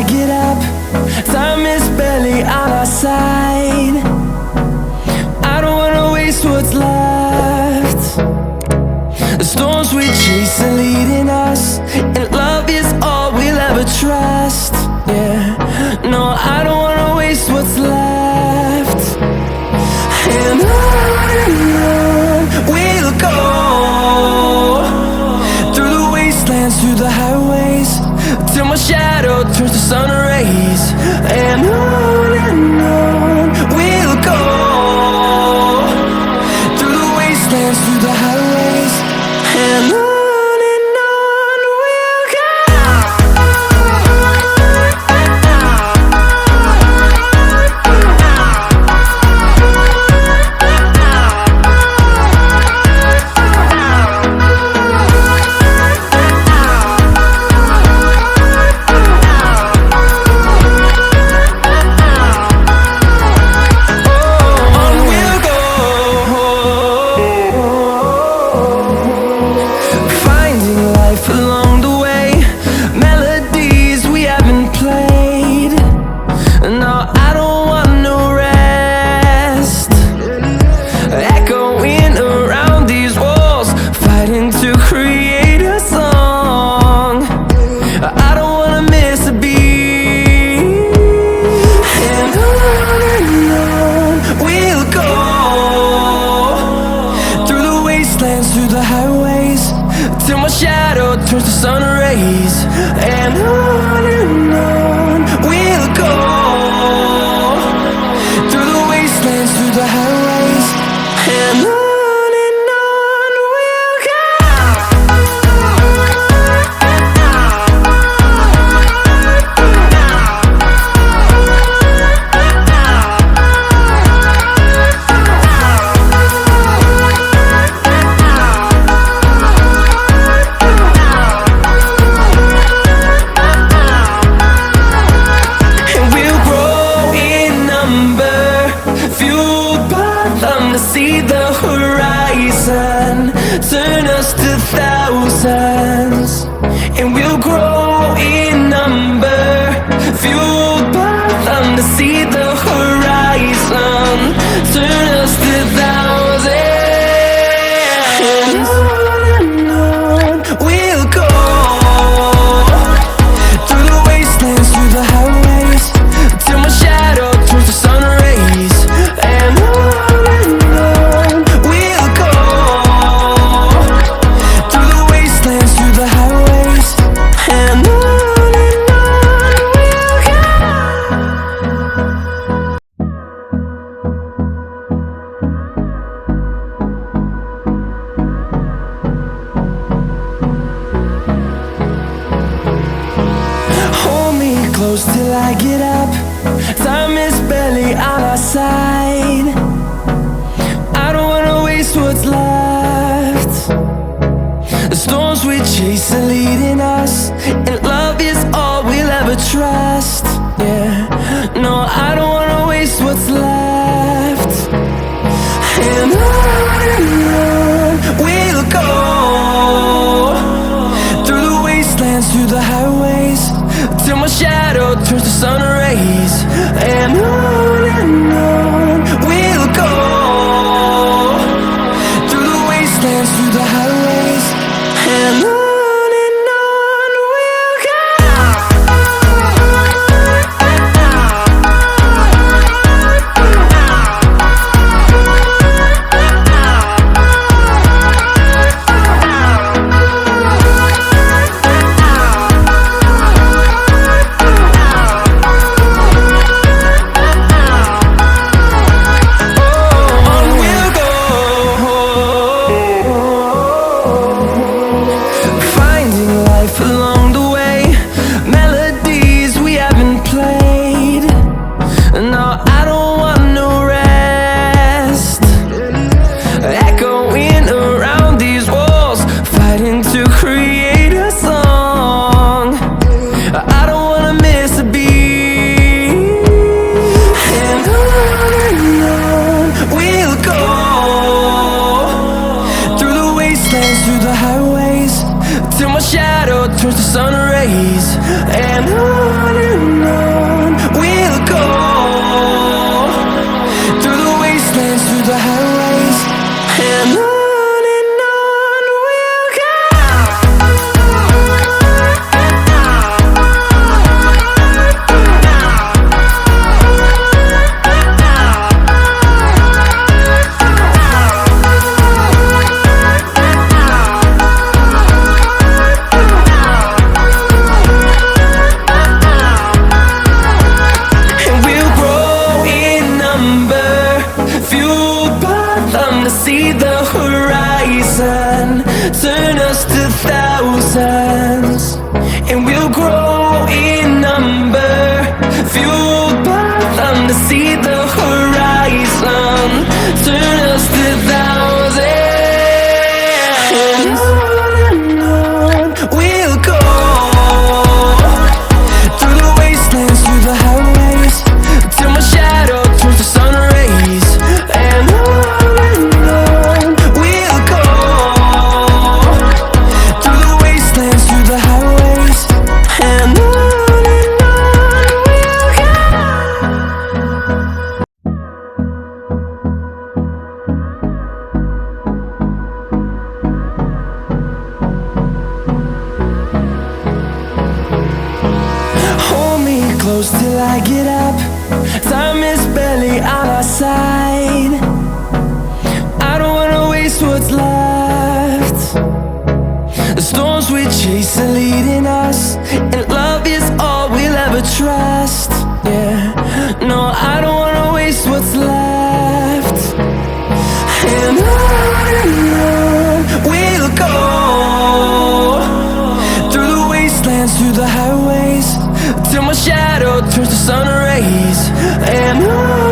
get up. Time is barely on our side. I don't wanna waste what's left. The storms we chase are leading us, and love is all we'll ever trust. Yeah, no, I don't wanna waste what's left. And on we'll go, through the wastelands, through the highways, till my shadow turns to sun rays. And on we'll go, through the wastelands, through the highways, and on. Through the highways, till my shadow turns to sun rays. And on we'll go, through the wastelands, through the highways, and on we'll go. See the horizon turn us to thousands, and we'll grow in number, fueled by them. To see the horizon turn us to thousands, and on we'll go, through the wastelands, through the highways, till my shadow turns to sun rays. And close till I get up. Time is barely on our side. I don't wanna waste what's left. The storms we chase are leading us, and love is all we'll ever trust. Yeah, no, I don't wanna waste what's left. And on we'll go, through the wastelands, through the highways, till my shadow turns to sun rays. And on we'll go, through the wastelands, through the highways, and on. turns to sun rays, and on see the horizon, turn us to thousands, and we'll grow in number, fueled by them to see the horizon, turn us to thousands. And on we'll go, through the wastelands, through the highways, till my shadow turns to sun rays. And on we'll go, through the wastelands, through the highways, and on we'll go. Hold me close till I get up. Time is barely on our side. I don't wanna waste what's left. The storms we chase are leading us, and love is all we'll ever trust. Yeah, no, I don't wanna waste what's left. And on we'll go, through the wastelands, through the highways, till my shadow turns to sun rays. And on